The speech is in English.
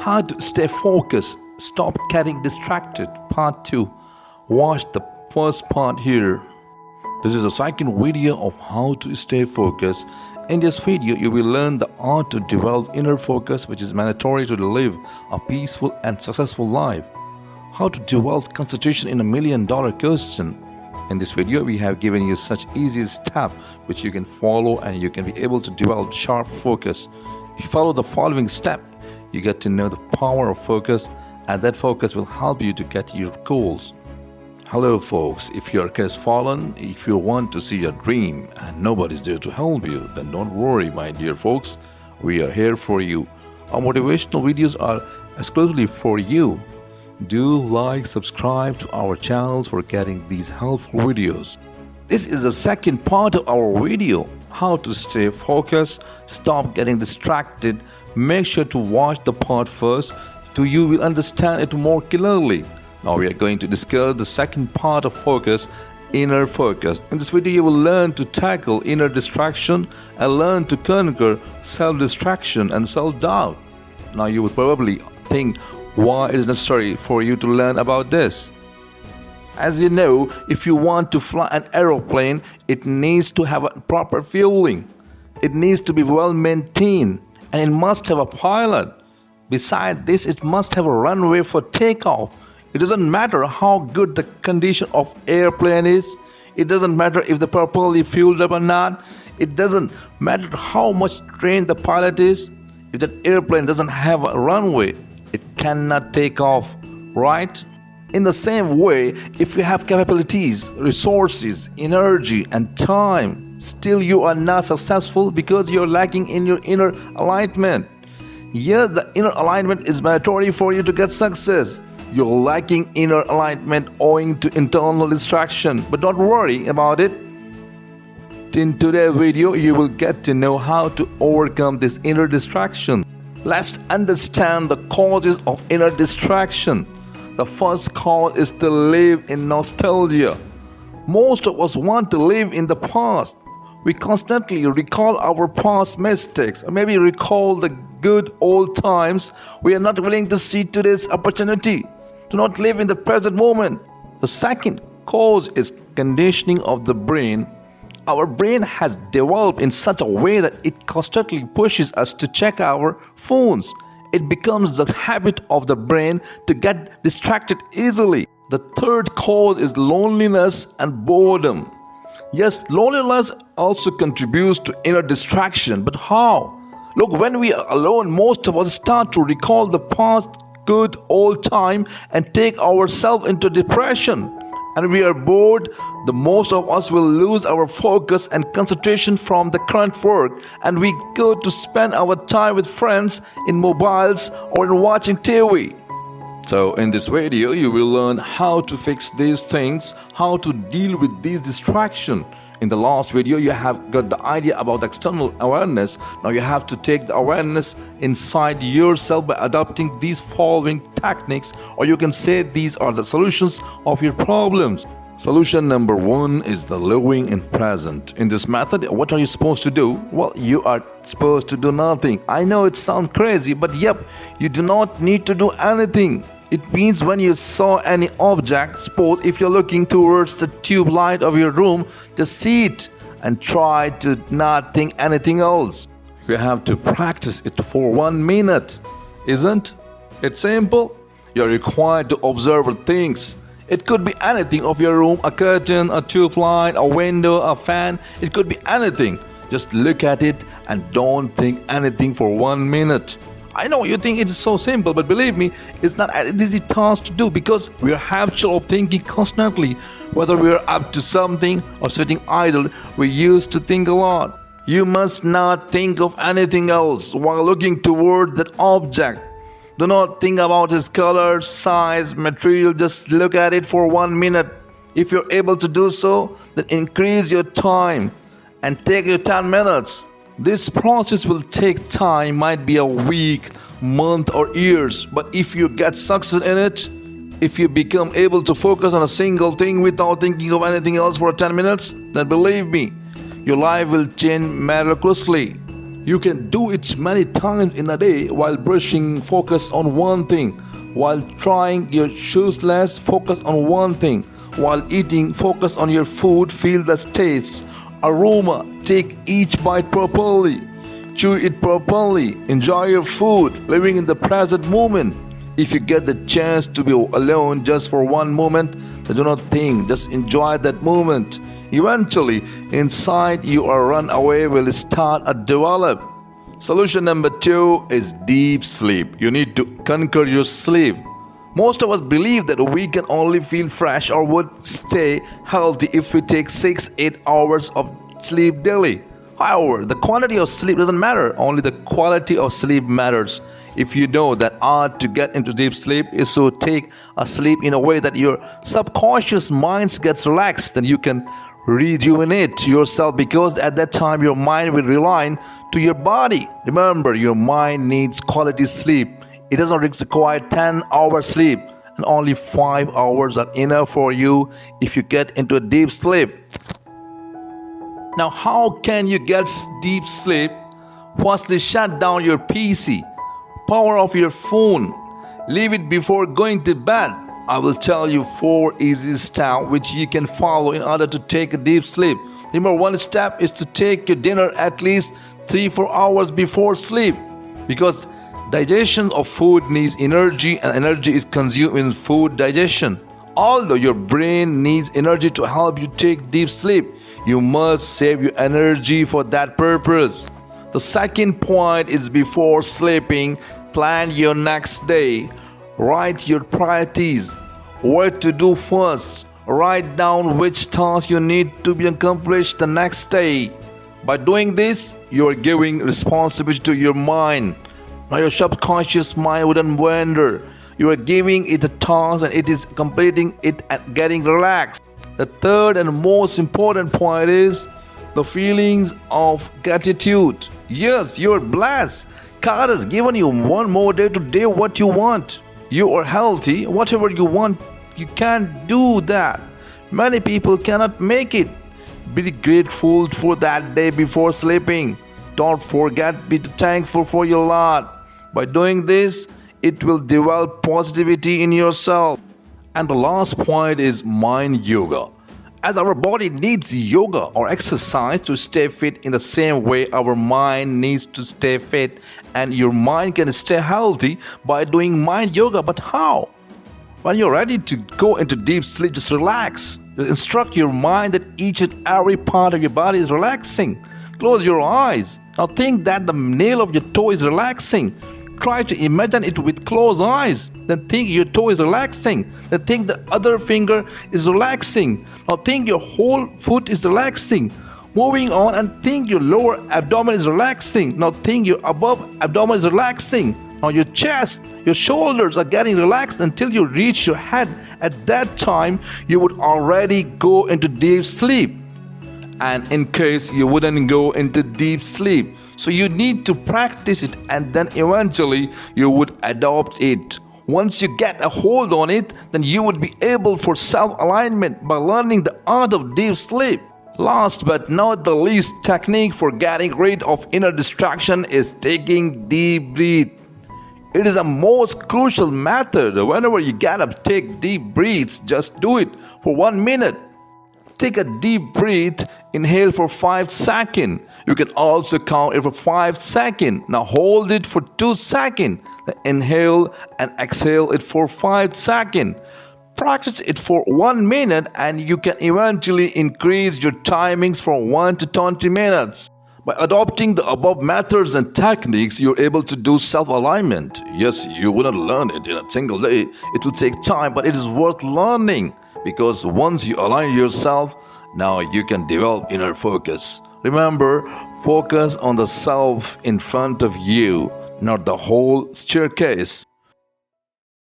How to stay focused, stop getting distracted. Part 2. Watch the first part here. This is the second video of how to stay focused. In this video, you will learn the art to develop inner focus, which is mandatory to live a peaceful and successful life. How to develop concentration in $1 million question. In this video, we have given you such easy steps which you can follow and you can be able to develop sharp focus. If you follow the following step, you get to know the power of focus, and that focus will help you to get your goals. Hello folks, if your crestfallen, if you want to see your dream and nobody's there to help you, then don't worry my dear folks, we are here for you. Our motivational videos are exclusively for you. Do like, subscribe to our channels for getting these helpful videos. This is the second part of our video, how to stay focused, stop getting distracted. Make sure to watch the part first so you will understand it more clearly. Now we are going to discuss the second part of focus, inner focus. In this video you will learn to tackle inner distraction and learn to conquer self-distraction and self-doubt. Now you will probably think why it is necessary for you to learn about this. As you know, if you want to fly an aeroplane, it needs to have a proper fueling. It needs to be well maintained and it must have a pilot. Besides this, it must have a runway for takeoff. It doesn't matter how good the condition of airplane is. It doesn't matter if they're properly fueled up or not. It doesn't matter how much trained the pilot is. If that airplane doesn't have a runway, it cannot take off, right? In the same way, if you have capabilities, resources, energy and time, still you are not successful because you're lacking in your inner alignment. Yes, the inner alignment is mandatory for you to get success. You're lacking inner alignment owing to internal distraction, but don't worry about it. In today's video, you will get to know how to overcome this inner distraction. Let's understand the causes of inner distraction. The first cause is to live in nostalgia. Most of us want to live in the past. We constantly recall our past mistakes, or maybe recall the good old times. We are not willing to see today's opportunity, to not live in the present moment. The second cause is conditioning of the brain. Our brain has developed in such a way that it constantly pushes us to check our phones. It becomes the habit of the brain to get distracted easily. The third cause is loneliness and boredom. Yes, loneliness also contributes to inner distraction, but how? Look, when we are alone, most of us start to recall the past good old time and take ourselves into depression. And we are bored, the most of us will lose our focus and concentration from the current work, and we go to spend our time with friends in mobiles or in watching TV. So in this video you will learn how to fix these things, how to deal with these distractions. In the last video you have got the idea about external awareness. Now you have to take the awareness inside yourself by adopting these following techniques, or you can say these are the solutions of your problems. Solution number 1 is the living in present. In this method, what are you supposed to do? Well, you are supposed to do nothing. I know it sounds crazy, but yep, you do not need to do anything. It means when you saw any object, suppose if you're looking towards the tube light of your room, just see it and try to not think anything else. You have to practice it for 1 minute. Isn't it simple? You're required to observe things. It could be anything of your room, a curtain, a tube light, a window, a fan. It could be anything. Just look at it and don't think anything for 1 minute. I know you think it's so simple, but believe me, it's not an easy task to do because we are habitual of thinking constantly. Whether we are up to something or sitting idle, we used to think a lot. You must not think of anything else while looking toward that object. Do not think about its color, size, material, just look at it for 1 minute. If you're able to do so, then increase your time and take your 10 minutes. This process will take time, might be a week, month or years, but if you get success in it, if you become able to focus on a single thing without thinking of anything else for 10 minutes, then believe me, your life will change miraculously. You can do it many times in a day. While brushing, focus on one thing. While trying your shoes less, focus on one thing. While eating, focus on your food, feel the taste, aroma, take each bite properly. Chew it properly, enjoy your food, living in the present moment. If you get the chance to be alone just for one moment, then do not think, just enjoy that moment. Eventually, inside you a runaway will start to develop. Solution number 2 is deep sleep. You need to conquer your sleep. Most of us believe that we can only feel fresh or would stay healthy if we take 6-8 hours of sleep daily. However, the quantity of sleep doesn't matter, only the quality of sleep matters. If you know that art to get into deep sleep is to take a sleep in a way that your subconscious mind gets relaxed, then you can rejuvenate yourself, because at that time your mind will rely to your body. Remember, your mind needs quality sleep. It does not require 10 hours sleep, and only 5 hours are enough for you if you get into a deep sleep. Now, how can you get deep sleep? Firstly, shut down your PC, power off your phone, leave it before going to bed. I will tell you 4 easy steps which you can follow in order to take a deep sleep. Remember, one step is to take your dinner at least 3-4 hours before sleep, because digestion of food needs energy, and energy is consumed in food digestion. Although your brain needs energy to help you take deep sleep, you must save your energy for that purpose. The second point is, before sleeping, plan your next day. Write your priorities, what to do first. Write down which tasks you need to be accomplished the next day. By doing this, you are giving responsibility to your mind. Now your subconscious mind wouldn't wander. You are giving it a task and it is completing it and getting relaxed. The third and most important point is the feelings of gratitude. Yes, you are blessed. God has given you one more day to do what you want. You are healthy. Whatever you want, you can do that. Many people cannot make it. Be grateful for that day before sleeping. Don't forget, be thankful for your lot. By doing this, it will develop positivity in yourself. And the last point is mind yoga. As our body needs yoga or exercise to stay fit, in the same way our mind needs to stay fit, and your mind can stay healthy by doing mind yoga. But how? When you're ready to go into deep sleep, just relax. Just instruct your mind that each and every part of your body is relaxing. Close your eyes. Now think that the nail of your toe is relaxing. Try to imagine it with closed eyes. Then think your toe is relaxing. Then think the other finger is relaxing. Now think your whole foot is relaxing. Moving on, and think your lower abdomen is relaxing. Now think your above abdomen is relaxing. Now your chest, your shoulders are getting relaxed until you reach your head. At that time, you would already go into deep sleep. And in case you wouldn't go into deep sleep, so you need to practice it, and then eventually you would adopt it. Once you get a hold on it, then you would be able for self-alignment by learning the art of deep sleep. Last but not the least technique for getting rid of inner distraction is taking deep breath. It is a most crucial method. Whenever you get up, take deep breaths. Just do it for 1 minute. Take a deep breath, inhale for 5 seconds. You can also count it for 5 seconds. Now hold it for 2 seconds. Then inhale and exhale it for 5 seconds. Practice it for 1 minute, and you can eventually increase your timings from 1 to 20 minutes. By adopting the above methods and techniques, you're able to do self-alignment. Yes, you wouldn't learn it in a single day. It will take time, but it is worth learning, because once you align yourself, now you can develop inner focus. Remember, focus on the self in front of you, not the whole staircase.